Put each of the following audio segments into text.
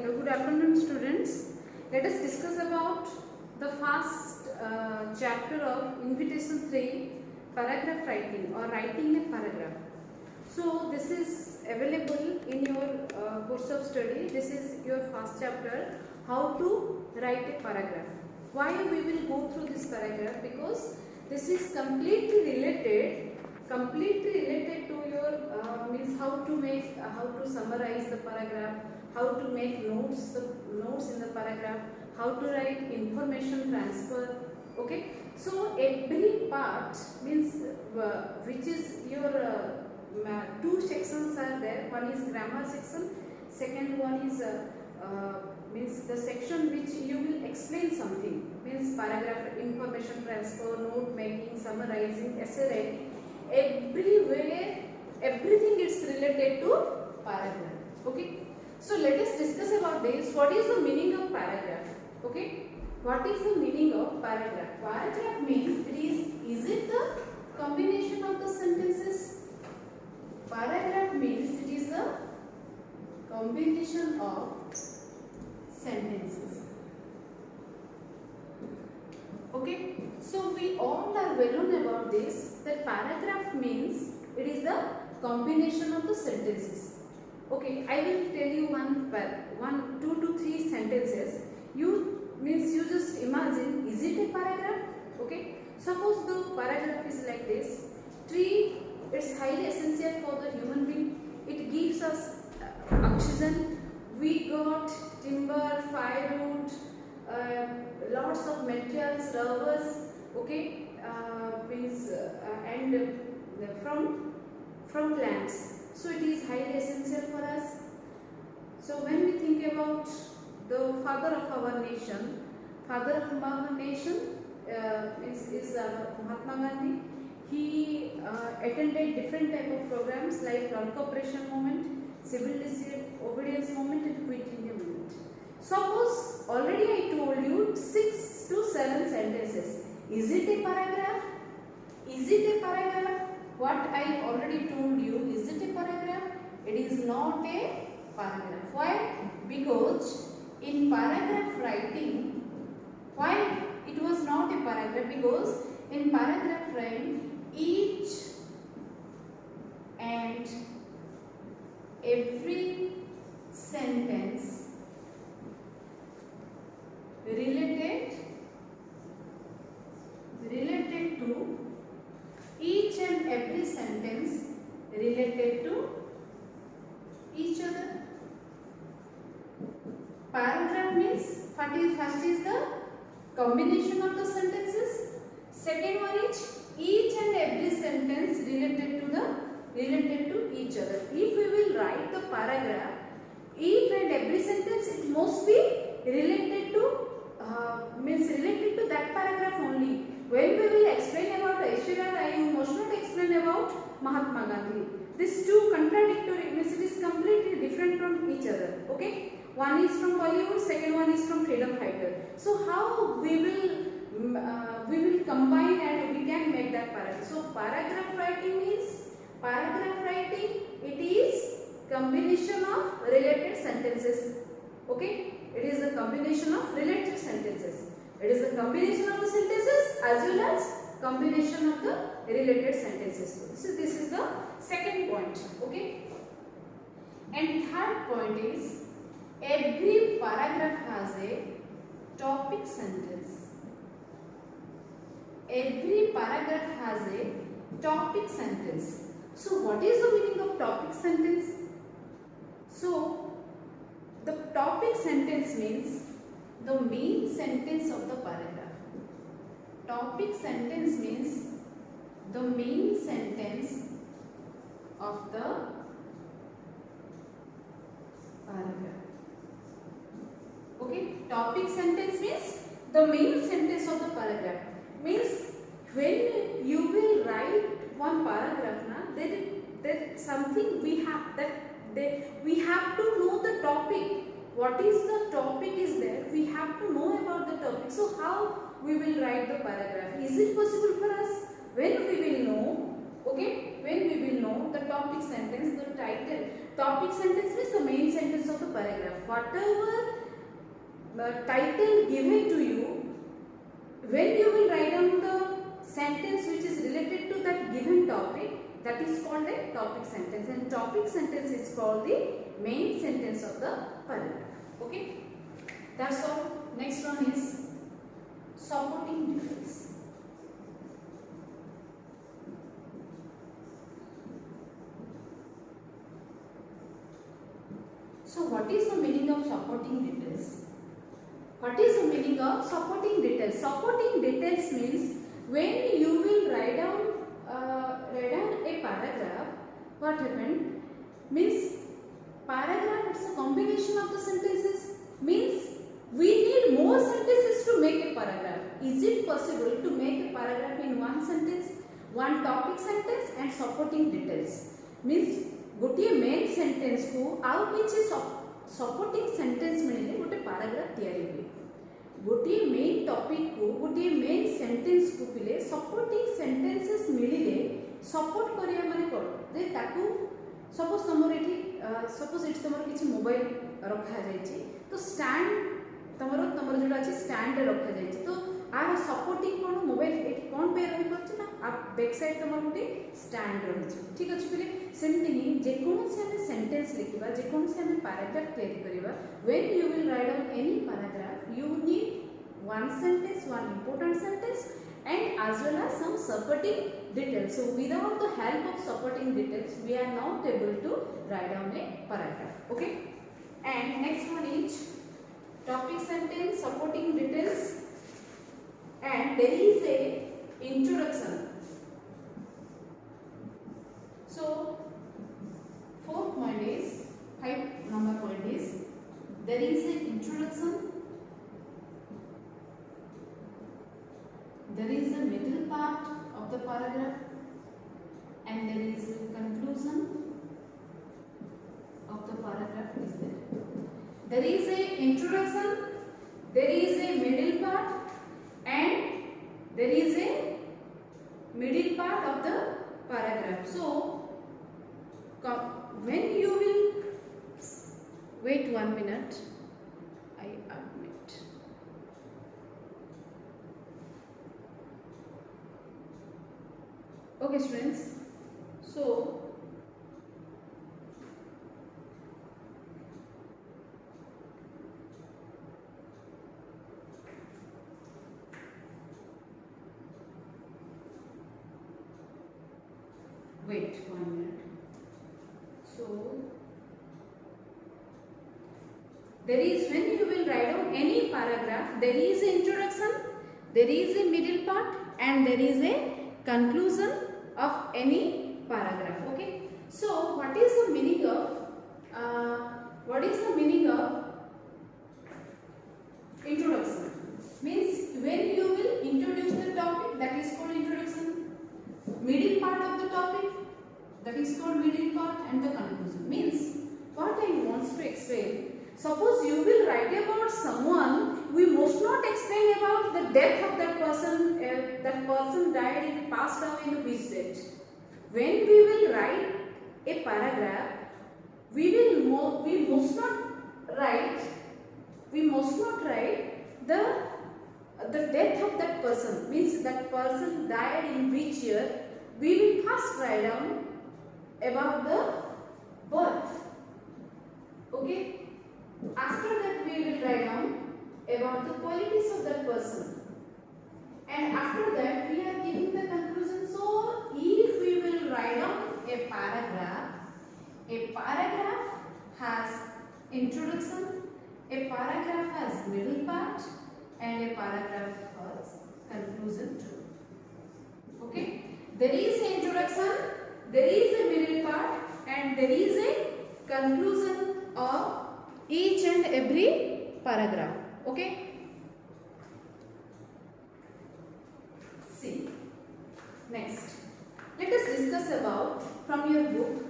Hello, good afternoon students. Let us discuss about the first chapter of invitation 3, paragraph writing or writing a paragraph. So this is available in your course of study. This is your first chapter, how to write a paragraph. Why we will go through this paragraph? Because this is completely related to your means how to summarize the paragraph, how to make notes in the paragraph, how to write information transfer. Okay, so every part means which is your two sections are there. One is grammar section, second one is means the section which you will explain something, means paragraph, information transfer, note making, summarizing, essay writing. Everywhere everything is related to paragraph. Okay, so let us discuss about this. What is the meaning of paragraph? Okay, what is the meaning of paragraph? Paragraph means is it the combination of the sentences? Paragraph means it is the combination of sentences. Okay, so we all are well known about this, that paragraph means it is the combination of the sentences. Okay, I will tell you one, 2 to 3 sentences. You just imagine, is it a paragraph? Okay, suppose the paragraph is like this: tree is highly essential for the human being. It gives us oxygen. We got timber, firewood, lots of materials, rubbers. Okay, and from plants. So it is highly essential for us. So when we think about the father of our nation is Mahatma Gandhi. He attended different type of programs like non-cooperation movement, civil disobedience movement, and quit India movement. Suppose already I told you 6 to 7 sentences. Is it a paragraph? Is it a paragraph? What I already told you, is it a paragraph? It is not a paragraph. Why? Because in paragraph writing, why it was not a paragraph? Because in paragraph writing, each and every sentence related to each and every sentence related to each other. Paragraph means first is the combination of the sentences. Second one is each and every sentence related to each other. If we will write the paragraph, each and every sentence, it must be related to that paragraph only. When we will explain about Aishwarya Rai, you must not explain about Mahatma Gandhi. These two contradictory, means it is completely different from each other. Okay, one is from Bollywood, second one is from freedom fighter. So how we will combine and we can make that paragraph. So paragraph writing it is combination of related sentences. Okay, it is a combination of related sentences. It is a combination of the sentences as well as combination of the related sentences. So this is the second point. Okay, and third point is every paragraph has a topic sentence. Every paragraph has a topic sentence. So what is the meaning of topic sentence? So the topic sentence means the main sentence of the paragraph. Topic sentence means the main sentence of the paragraph. Okay, topic sentence means the main sentence of the paragraph. Means when you will write one paragraph, there something we have to know the topic. What is the topic is there? We have to know about the topic. So how we will write the paragraph? Is it possible for us? When we will know, okay, when we will know the topic sentence, the title. Topic sentence means the main sentence of the paragraph. whatever title given to you, when you will write down the sentence which is related to that given topic, that is called a topic sentence, and topic sentence is called the main sentence of the paragraph. Okay, that's all. Next one is supporting details. So what is the meaning of supporting details? What is the meaning of supporting details? Supporting details means when you will write down a paragraph, what happened? Means paragraph, it's a combination of the sentences. Means we need more sentences to make a paragraph. Is it possible to make a paragraph in one sentence, one topic sentence and supporting details? Means गोटे main sentence को आउ किछि supporting sentence मिले गोटे paragraph तैयारी हुए. गोटे main topic को गोटे मेन सेंटेंस को पिले सपोर्टिंग सेंटेंसेस मिलिले सपोर्ट करिया माने कोन जे ताकू सपोज तमर एठी सपोज एठी तमर किछि मोबाइल रखा जाय छी तो स्टैंड तमर जोडा अछि स्टैंड रखा जाय छी तो आर सपोर्टिंग कोन मोबाइल एठी कोन पे रहि परछ ना आप बैक साइड तमर गोटे स्टैंड रहि छी. ठीक अछि पिले सेमती ही जे कोन से हमें सेंटेंस लिखिबा जे कोन से हमें पैराग्राफ तैयारी करिबा when you will write down any paragraph you need one sentence, one important sentence and as well as some supporting details. So without the help of supporting details we are not able to write down a paragraph. Okay, and next one is topic sentence, supporting details, and there is a introduction. So fourth point is, 5 number point is, there is an introduction, there is a middle part of the paragraph and there is a conclusion of the paragraph is there. There is a introduction, there is a middle part and there is a middle part of the paragraph. So when you will wait 1 minute, I admit. Okay students, so wait 1 minute. So there is, when you will write down any paragraph, there is an introduction, there is a middle part and there is a conclusion of any paragraph. Okay, so what is the meaning of introduction? Means when you will introduce the topic, that is called introduction. Middle part of the topic, that is called middle part, and the conclusion. Means what I want to explain, suppose you will write about someone, we must not explain about the death of that person died and passed away in which date. When we will write a paragraph, we must not write the death of that person, means that person died in which year. We will first write down about the birth. Okay, after that we will write down about the qualities of that person, and after that we are giving the conclusion. So if we will write down a paragraph has introduction, a paragraph has middle part and a paragraph has conclusion too. Okay, there is an introduction, there is a middle part and there is a conclusion of each and every paragraph. Okay, see, next let us discuss about from your book.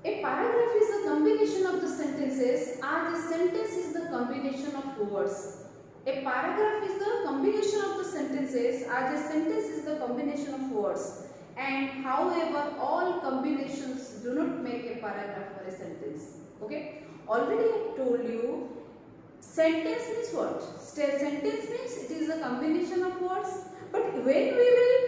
A paragraph is a combination of the sentences, as a sentence is the combination of words. A paragraph is the combination of the sentences, as a sentence is the combination of words. And however, all combinations do not make a paragraph or a sentence. Okay, already I told you sentence means what? Sentence means it is a combination of words. But when we will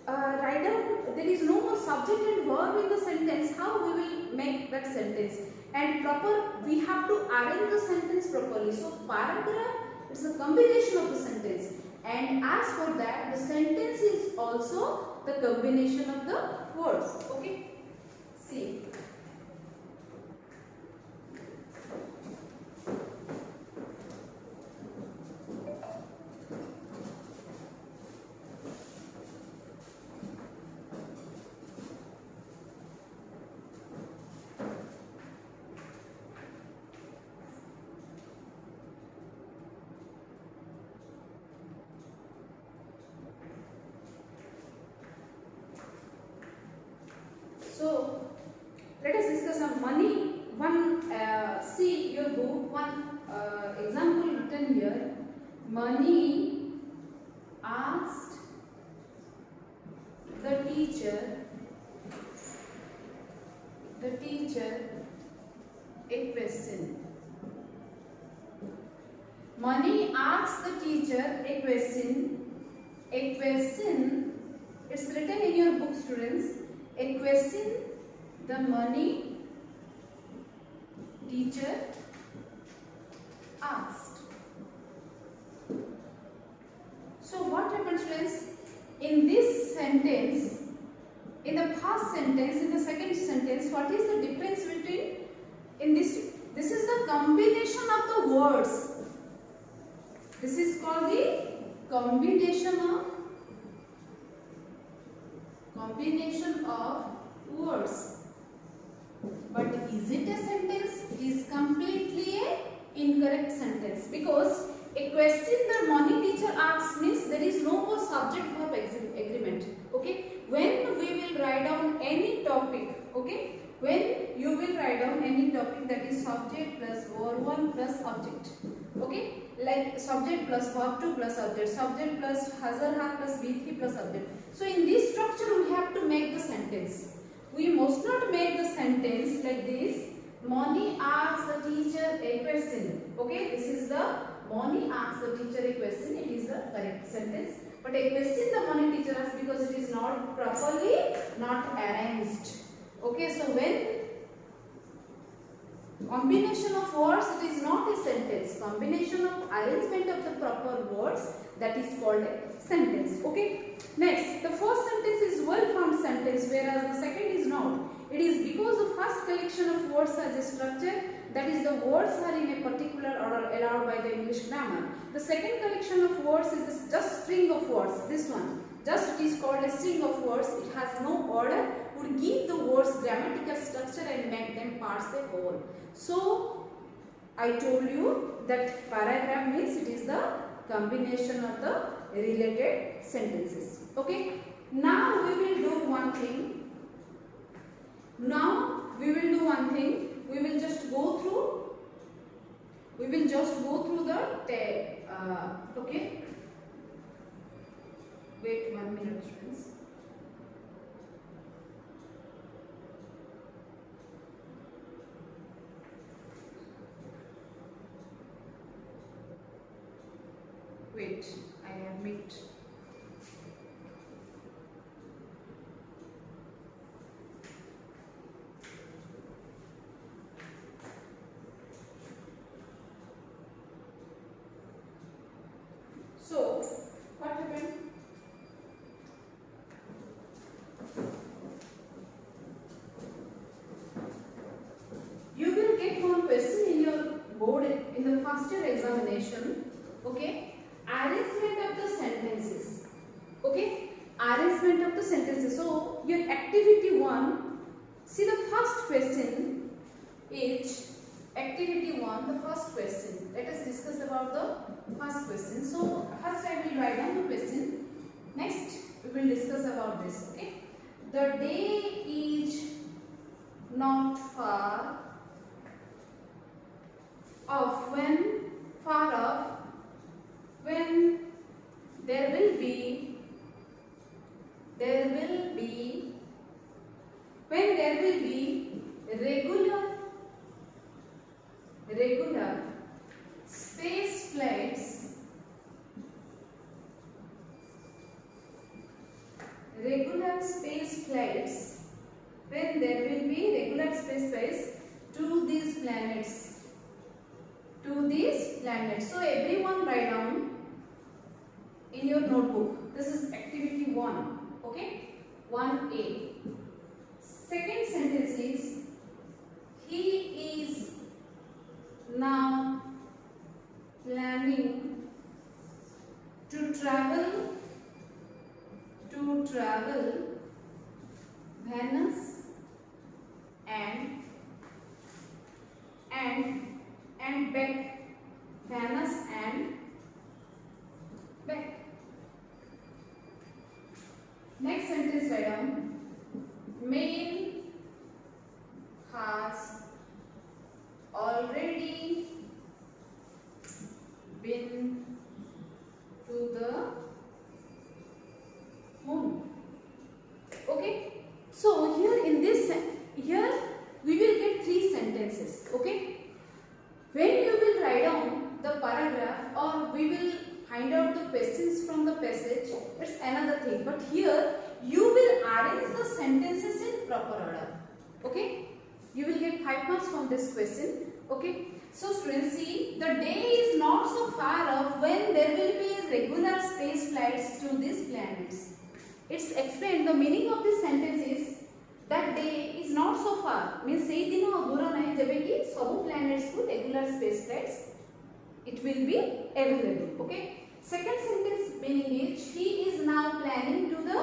write down, there is no more subject and verb in the sentence, how we will make that sentence? And proper, we have to arrange the sentence properly. So paragraph is a combination of the sentence. And as for that, the sentence is also the combination of the words. Okay? See. So, let us discuss on money. See your book, one example written here. Money asked the teacher a question. Money asked the teacher a question. A question, it's written in your book, students. A question the money teacher asked. So what happens, students? In this sentence, in the first sentence, in the second sentence, what is the difference between in this? This is the combination of the words. This is called the combination of words. But is it a sentence? It is completely a incorrect sentence, because a question the money teacher asks means there is no more subject verb agreement. Okay, when we will write down any topic, okay, when you will write down any topic, that is subject plus verb 1 plus object, okay, like subject plus verb 2 plus object, subject plus has or have plus B3 plus object. So in this structure we have to make the sentence. We must not make the sentence like this. Money asks the teacher a question. Okay, this is the money asks the teacher a question. It is the correct sentence. But a question the money teacher asks, because it is not properly not arranged. Okay, so when combination of words, it is not a sentence. Combination of arrangement of the proper words, that is called a sentence. Okay. Next, the first sentence is well-formed sentence, whereas the second is not. It is because the first collection of words has a structure, that is, the words are in a particular order allowed by the English grammar. The second collection of words is just string of words. This one, just it is called a string of words. It has no order. Would give the words grammatical structure and make them parts a whole. So I told you that paragraph means it is the combination of the related sentences. Okay. Now we will do one thing. We will just go through. The okay. Wait 1 minute, friends. Wait, I admit. So, what happened? You will get one question in your board in the first year examination. Okay, arrangement of the sentences. Okay, arrangement of the sentences. So, your activity 1. See, the first question is activity 1. The first question. Let us discuss about the first question. So, first I will write down the question. Next, we will discuss about this. Okay, the day is not far off when there will be regular regular space flights, when there will be regular space flights to these planets, So everyone write down in your notebook. This is activity 1. Okay, 1A. Second sentence is, he is now planning to travel Venus and back. Venus and back. Next sentence write down, man has already been to the moon. Okay, so here we will get 3 sentences. Okay, when you will write down the paragraph or we will find out the questions from the passage, it's another thing, but here you will arrange the sentences in proper order. Okay, you will get 5 marks from this question. Okay, so students, see, the day is not so far off when there will be regular space flights to these planets. It's explained, the meaning of this sentence is that day is not so far, means sei dino dura nahi jebe ki sabu planets ku regular space flights it will be available. Okay, second sentence meaning is, he is now planning to the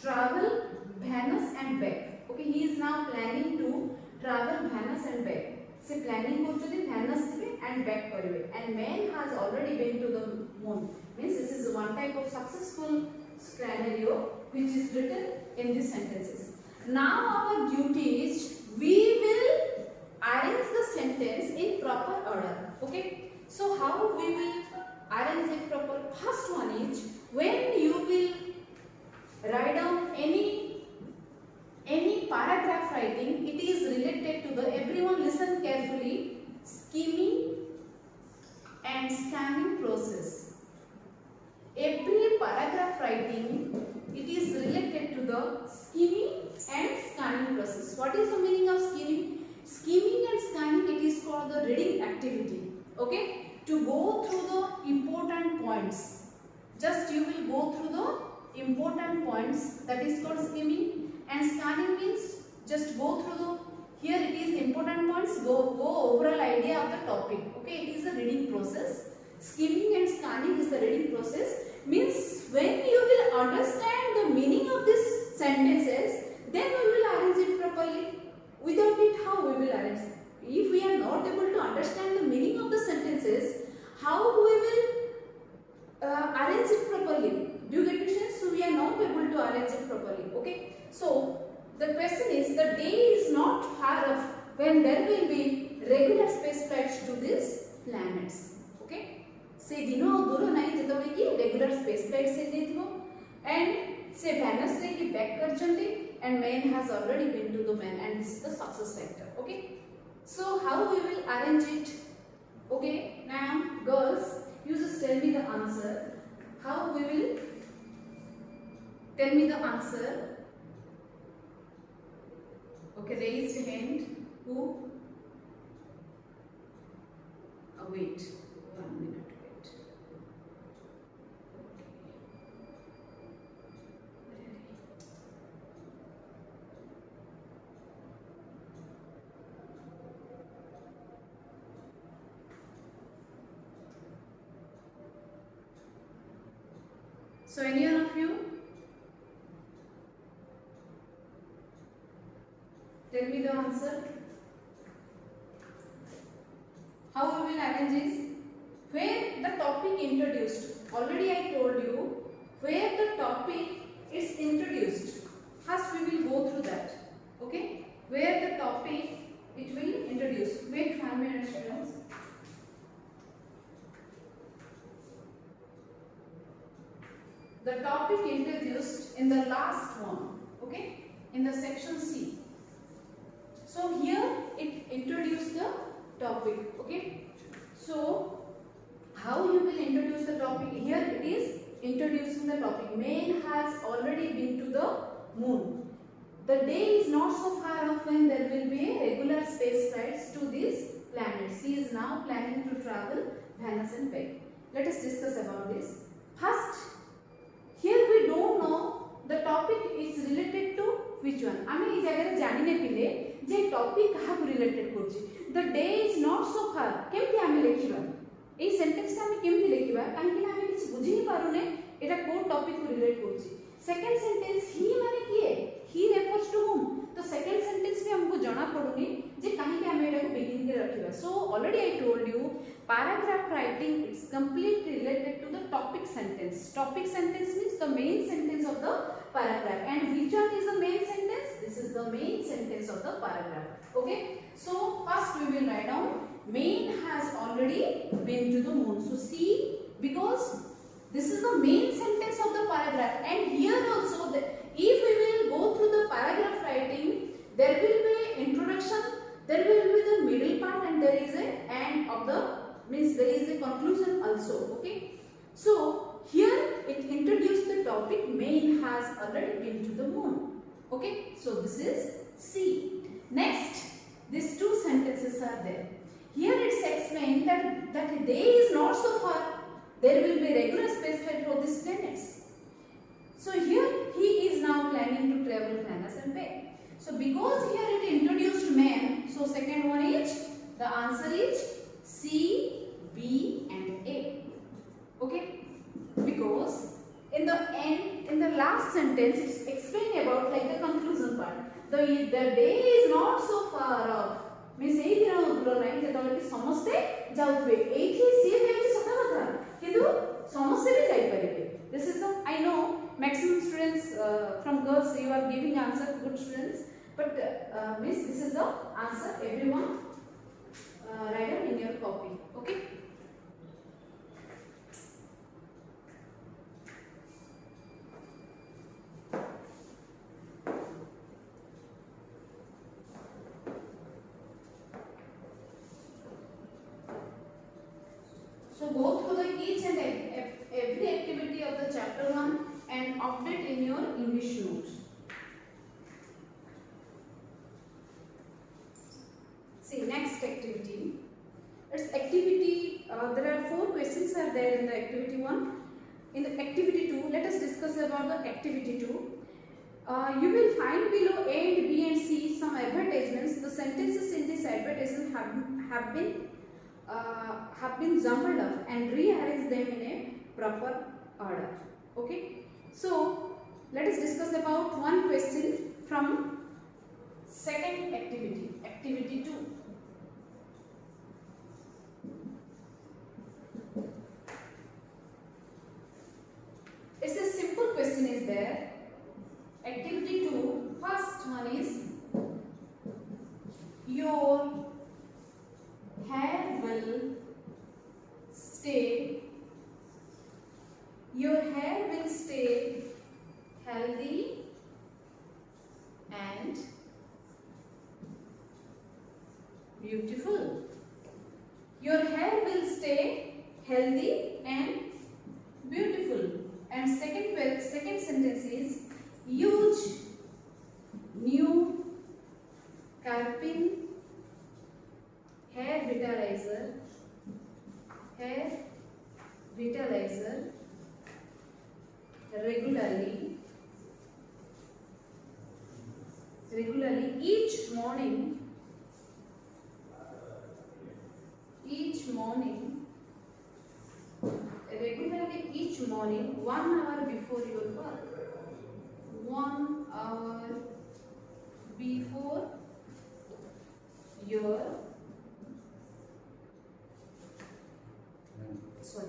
travel Venus and back. Okay, he is now planning to travel Venus and back. Se planning କରୁଛନ୍ତି Venus ଯିବେ and back କରିବେ, and man has already been to the moon, means this is one type of successful scenario which is written in these sentences. Now our duty is, we will arrange the sentence in proper order. Okay, so how we will arrange it proper? First one is, when you will write down any paragraph writing, it is related to the, everyone listen carefully, skimming and scanning process. Every paragraph writing, it is related to the skimming and scanning process. What is the meaning of skimming? Skimming and scanning, it is called the reading activity. Okay, to go through the important points. Just you will go through the important points, that is called skimming. And scanning means just go through the, here it is important points, go overall idea of the topic. Okay, it is a reading process. Skimming and scanning is the reading process. Means when you will understand the meaning of these sentences, then we will arrange it properly. Without it, how we will arrange it? If we are not able to understand the meaning of the sentences, how we will arrange it properly? Do you get the sense? So we are not able to arrange it properly. Okay. So the question is, the day is not far off when there will be regular space flights to these planets. Okay. Se dino duro nahi jetobale ki regular space flights se deythibo, and se Venus re ki back karchandi, and man has already been to the moon, and this is the success factor. Okay. So how we will arrange it? Okay. Now girls, you just tell me the answer. How we will tell me the answer? Okay, raised hand. Who? Wait, 1 minute. Wait. So, any one of you? Tell me the answer. How we will arrange is, where the topic introduced. Already I told you, where the topic is introduced. First we will go through that. Okay? Where the topic it will introduce. Wait 1 minute, students. The topic introduced in the last one. Okay? In the section C. So here it introduced the topic. Okay. So how you will introduce the topic? Here it is introducing the topic. Man has already been to the moon. The day is not so far off when there will be a regular space flights to these planets. He is now planning to travel Venus and back. Let us discuss about this. First, here we don't know the topic is related to which one. I mean, इस जानी ने पिले जे topic कहाँ को related Kochi. The day is not so far. केमती आमे लेखिबा. ए sentence टा आमे केमती लेखिबा. काहे कि ना आमे किसी बुझी नहीं पारुने. एटा कोन topic को relate Kochi. Second sentence he माने किए. He refers to whom. तो second sentence में हमको जाना पड़ूनी जे काहे कि आमे एटा को begin के रखिबा. So already I told you paragraph writing is completely related to the topic sentence. Topic sentence means the main sentence of the paragraph. And which one is the main sentence? This is the main sentence of the paragraph. Okay. So first we will write down man has already been to the moon. So see, because this is the main sentence of the paragraph, and here also if we will go through the paragraph writing, there will be introduction, there will be the middle part, and there is a end of the means there is a conclusion also. Okay. So here it introduced the topic man has already been to the moon. Okay. So this is C. Next, these two sentences are there. Here it's explained that the day is not so far. There will be regular space flight for these planets. So here he is now planning to travel Venus and back. So because here it introduced man, so second one is, the answer is C, B and A. Okay? Because in the end, in the last sentence, it's explaining about like the conclusion part. The day is not so far off. Means ei dina duro nai jetale ki samaste jautbe eithi sie jaisi sata katha kintu samaste bhi jai paribe. This is the, I know maximum students from girls you are giving answer, good students, but miss, this is the answer. Everyone write down in your copy. Okay. So go through the each and every activity of the chapter 1 and update in your English notes. See, next activity. It's activity, there are 4 questions are there in the activity 1. In the activity 2, let us discuss about the activity 2. You will find below A and B and C some advertisements. The sentences in this advertisement have been jumbled up and rearrange them in a proper order. Okay. So let us discuss about one question from second activity, activity 2. It's a simple question is there. Activity 2, first one is, your hair will stay healthy and beautiful. Your hair will stay healthy and beautiful. And second sentence is, use new Carpin hair vitalizer regularly each morning 1 hour before your work. 1 hour before your sorry.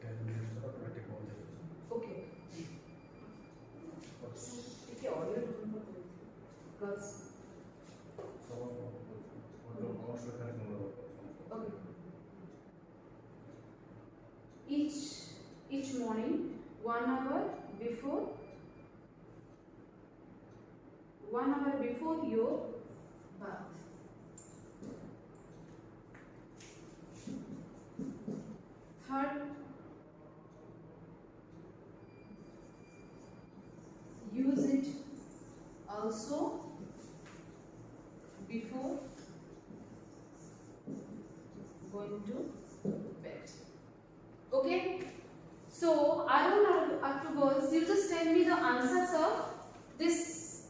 10 minutes or 20 Okay. Okay, audio girls. Okay. Each morning 1 hour before your bath. Third, use it also before going to bed. Okay, so I don't have to girls, you just tell me the answers of this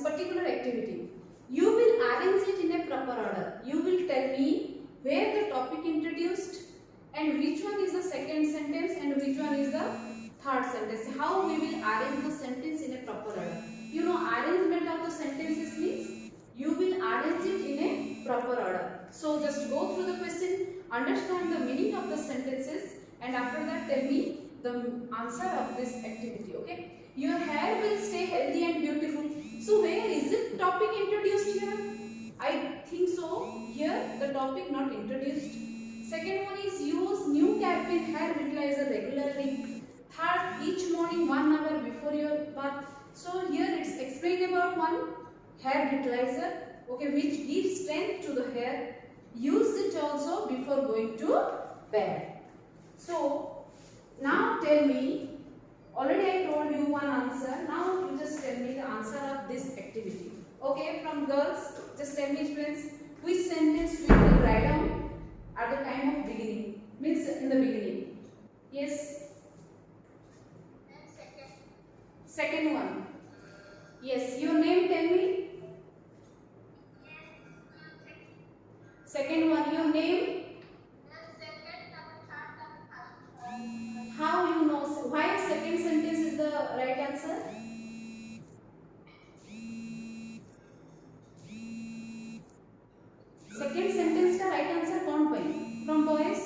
particular activity. You will arrange it in a proper order. You will tell me where the topic introduced and which one is the second sentence and which one is the third sentence. How we will arrange the sentence in a proper order. You know, arrangement of the sentences means you will arrange it in a proper order. So just go through the question, understand the meaning of the sentences, and after that tell me the answer of this activity. Okay, your hair will stay healthy and beautiful. So where is it topic introduced here? I think so here the topic not introduced. Second one is use new Carpin hair vitalizer regularly. Third, each morning 1 hour before your bath. So here it's explained about one hair vitalizer, okay, which gives strength to the hair. Use it also before going to bed. So now tell me, already I told you one answer, now you just tell me the answer of this activity. Okay, from girls, just tell me students, which sentence we will write down at the time of beginning, means in the beginning. Yes? Second one. Yes, your name tell me. Second one, your name. How you know? Why second sentence is the right answer? Second sentence का right answer कौन पाए? From boys?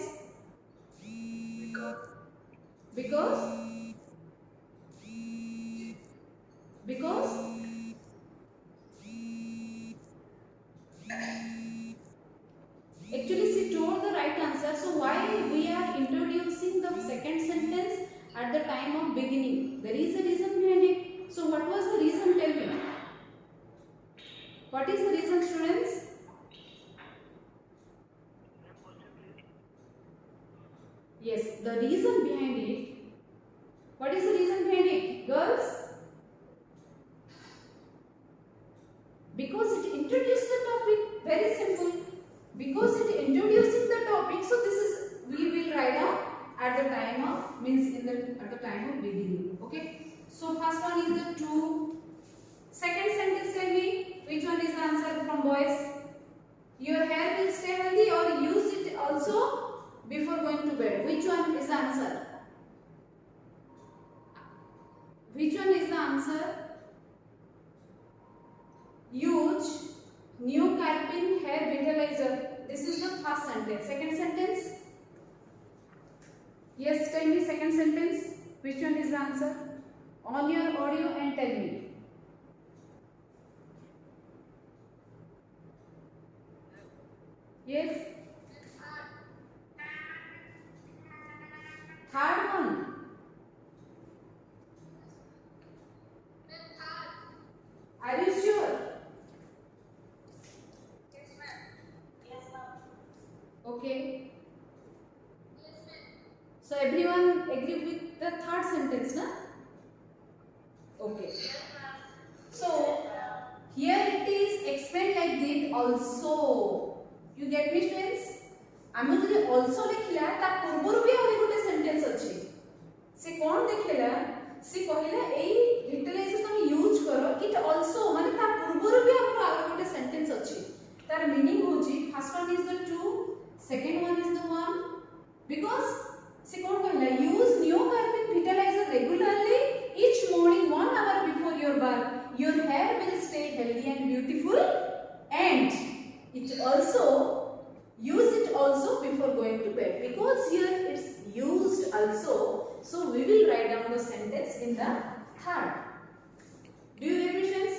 Because actually she told the right answer. So why we are introducing the second sentence at the time of beginning? There is a reason behind it. So what was the reason? Tell me. What is the reason, students? Yes, the reason behind it. What is the reason behind it, girls? Because it introduced the topic. Very simple. Because it introducing the topic, so this is we will write down at the time of, means in the at the time of beginning. Okay. So first one is the two. Second sentence, tell me which one is the answer from boys? Your hair will stay healthy, or use it also before going to bed. Which one is the answer? Which one is the answer? Use new Carpin hair vitalizer. This is the first sentence. Second sentence? Yes, tell me second sentence. Which one is the answer? On your audio and tell me. Yes? Third one. Are you sure? Yes, ma'am. Yes, ma'am. Okay. Yes, ma'am. So everyone agree with the third sentence, na? Okay. Yes, ma'am. So here it is explained like this also. You get me, students? आमे जो also लिखला ता पूर्वरु भी आउरी गोटे sentence अछि. से कोन देखला? से कहिला एई vitalizer तुम यूज करो. It also माने ता पूर्वरु भी हमरो आउरी गोटे सेंटेंस अछि. तार मीनिंग होची first one is the two, second one is the one. Because से कोन कहिला use new Carpin vitalizer regularly each morning 1 hour before your bath. Your hair will stay healthy and beautiful, and it also use it also before going to bed. Because here it's used also, so we will write down the sentence in the third. Do you get questions?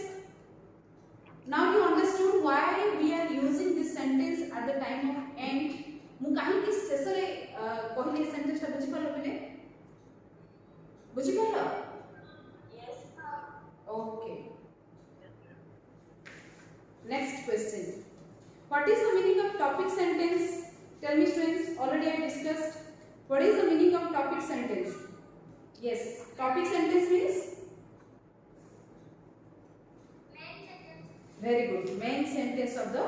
Now you understood why we are using this sentence at the time of end. मु काहे कि शेषरे कहले sentence ता बुझि पालो बले? बुझि पालो? Yes, ma'am. Okay. Next question. What is the meaning of topic sentence? Tell me, students. Already I discussed. What is the meaning of topic sentence? Yes, topic sentence means Main sentence. very good, main sentence of the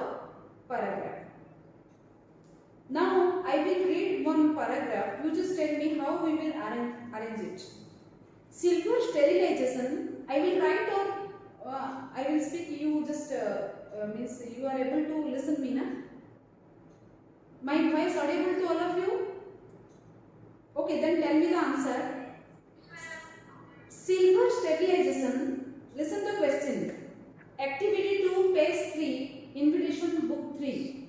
paragraph. Now I will read one paragraph. You just tell me how we will arrange it. Silver sterilization. I will write or I will speak. You just means you are able to listen me, na? My voice audible to all of you? Okay, then tell me the answer. Silver sterilization. Listen the question. Activity 2, page 3, invitation book 3.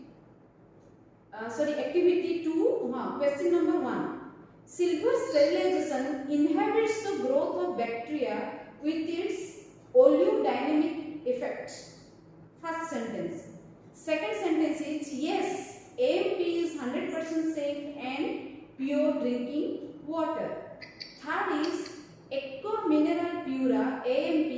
Activity 2, question number 1. Silver sterilization inhibits the growth of bacteria with its oleodynamic effect. First sentence. Second sentence is yes, AMP is 100% safe and pure drinking water. Third is Aqua Mineral Pura AMP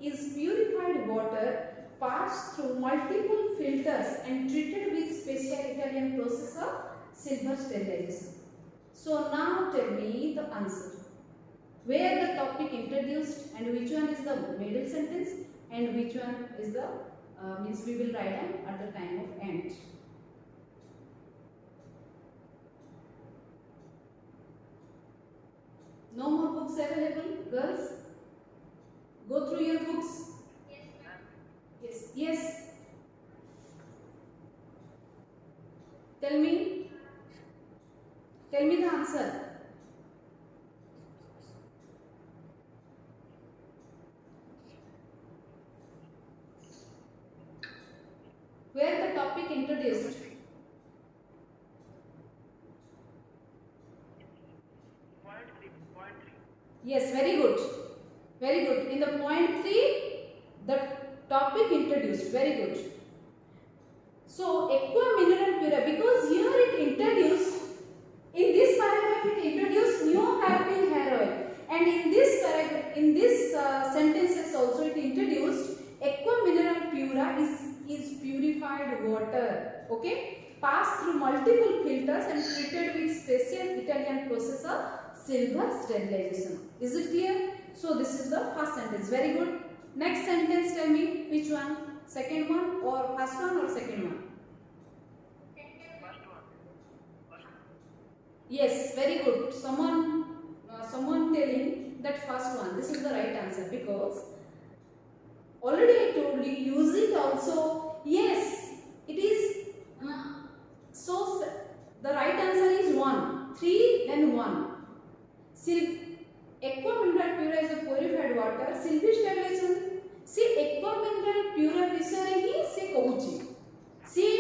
is purified water passed through multiple filters and treated with special Italian process of silver sterilization. So now tell me the answer. Where the topic introduced and which one is the middle sentence and which one is the means we will write down at the time of end. No more books available, girls? Go through your books. Yes, ma'am. Yes, yes. Tell me the answer. Where the topic introduced. Point 3. Yes, very good. Very good. In the point 3, the topic introduced. Very good. So, Aqua Mineral Pura, because here it introduced, in this paragraph it introduced new hairpin hair oil. And in this paragraph, in this sentences also it introduced Aqua Mineral Pura is purified water. Okay? Passed through multiple filters and treated with special Italian process of silver sterilization. Is it clear? So this is the first sentence. Very good. Next sentence, tell me which one? Second one or first one or second one? Yes, very good. Someone telling that first one. This is the right answer because already I told you use it also. Yes, it is. So the right answer is 1. 3 then 1. Aqua Mineral Pura is a purified water. Silver sterilization. See, Aqua Mineral Pura विषय ही से कहूची. See,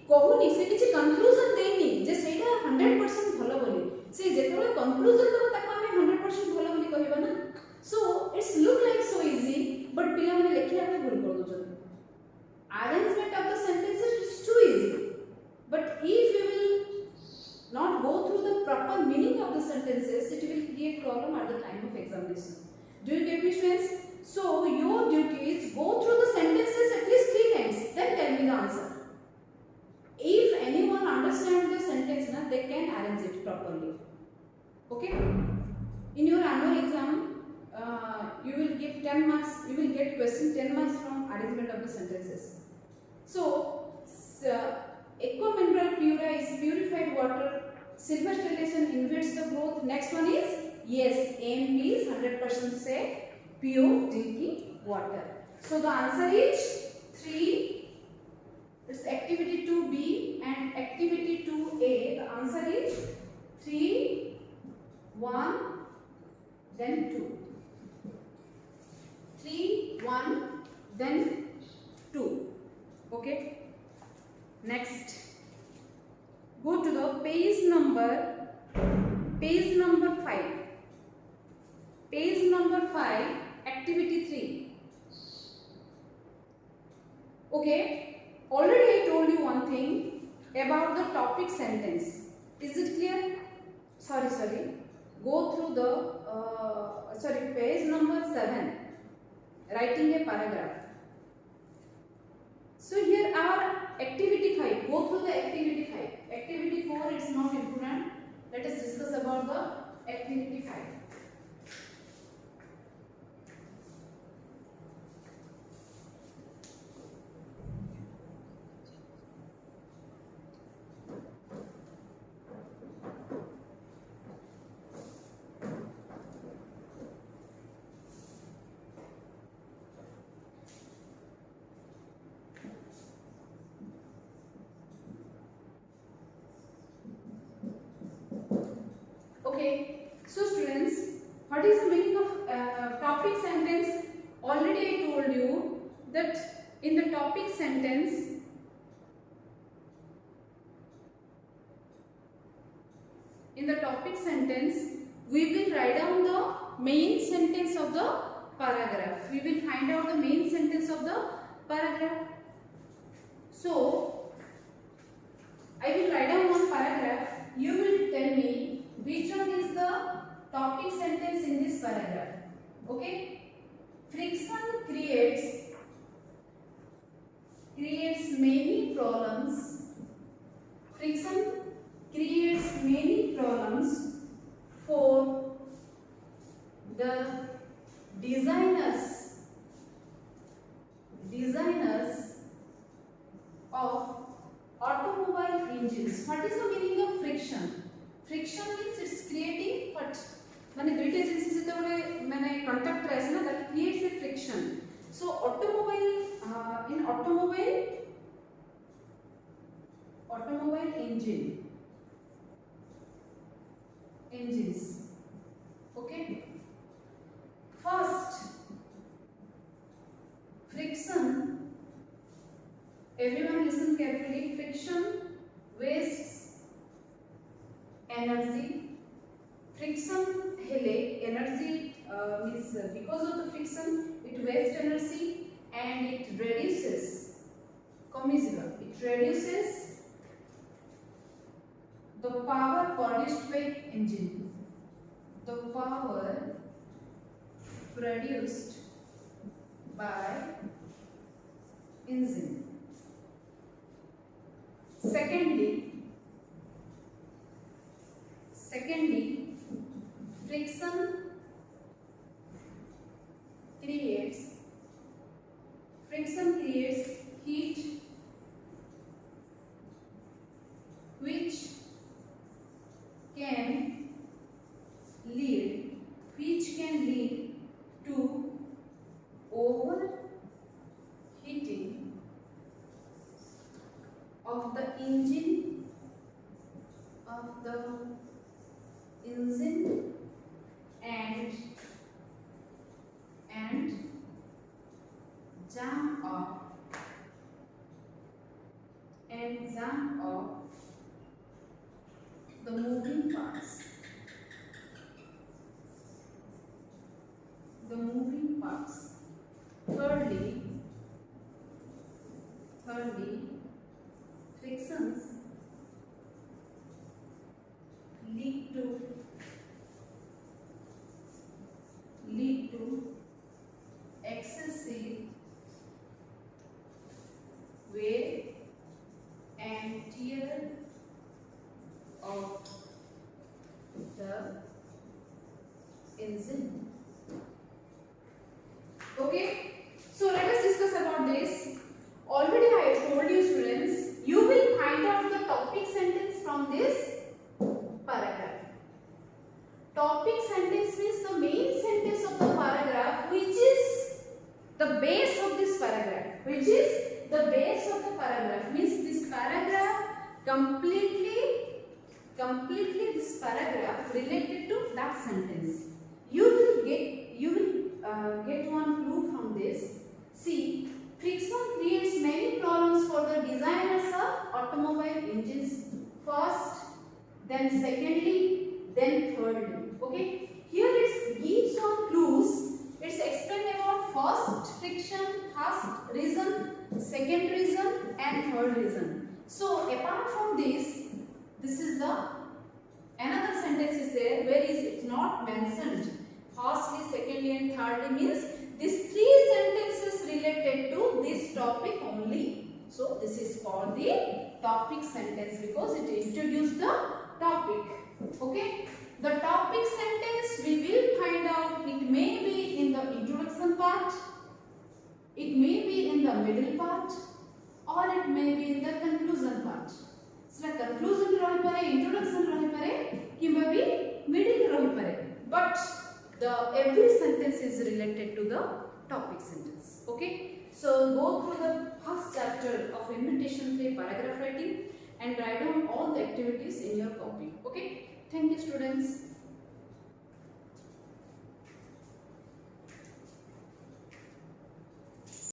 कहूनी से किसी conclusion देनी. जे सेटा 100% भलो बोली. See, जेतबे conclusion दबो ताको हमें 100% भलो बोली कहिबा ना. So it's look like so easy, but पिला माने लेखिया में भूल कर दोछन. Arrangement of the sentences is too easy. But if you will not go through the proper meaning of the sentences, it will create problem at the time of examination. Do you get me, friends? So your duty is go through the sentences at least 3 times. Then tell me the answer. If anyone understands the sentence, they can arrange it properly. Okay? In your annual exam, you will get 10 marks. You will get question 10 marks from arrangement of the sentences. So Aqua Mineral Pura is purified water. Silver sterilization inhibits the growth. Next one is yes, AMP is 100% safe, pure drinking water. So the answer is 3. It's activity 2B and activity 2A. The answer is 3, 1, then 2. 3, 1, then 2. Okay. Next, go to the page number 5. Page number 5, activity 3. Okay, already I told you one thing about the topic sentence. Is it clear? Sorry. Go through the page number 7, writing a paragraph. So here our activity 5, go through the activity 5. Activity 4 is not important. Let us discuss Okay. So students, what is the meaning of topic sentence? Already I told you that in the topic sentence, we will write down the main sentence of the paragraph. We will find out the main sentence of the paragraph. So, I will write down one paragraph. You will tell me which one is the topic sentence in this paragraph. Okay? Friction creates many problems. Friction creates many problems for the designers of automobile engines. What is the meaning of friction? Friction means it's creating what? माने दुईटा जिनस जेतबेले माने conductor आसे ना that creates a friction. So in automobile engines. Okay. First, friction. Everyone listen carefully. Friction wastes energy. Friction hele energy means because of the friction it wastes energy and it reduces. It reduces the power produced by engine. The power produced by engine. Secondly, friction creates heat which can lead to overheating of the engine and jam of the moving parts. Thirdly, frictions lead to excessive wear and tear of the engine. Okay, so let us discuss about this. Already I told you students, you will find out the topic sentence from this paragraph. Topic sentence means the main sentence of the paragraph which is the base of this paragraph. Means this paragraph completely this paragraph related to that sentence. You will get one clue from this. See, friction creates many problems for the designers of automobile engines. First, then secondly, then thirdly. Okay, here it gives some clues. It's explained about first friction, first reason, second reason, and third reason. So apart from this is the another sentence is there where is it not mentioned. Firstly, secondly, and thirdly means these three sentences related to this topic only. So this is called the topic sentence because it introduces the topic. Okay. The topic sentence we will find out, it may be in the introduction part, it may be in the middle part, or it may be in the conclusion part. So conclusion rahi pare, introduction rahi pare, kimba bi middle rahi pare. But every sentence is related to the topic sentence. Okay. So go through the first chapter of Invitation 3 paragraph writing and write down all the activities in your copy. Okay. Thank you students.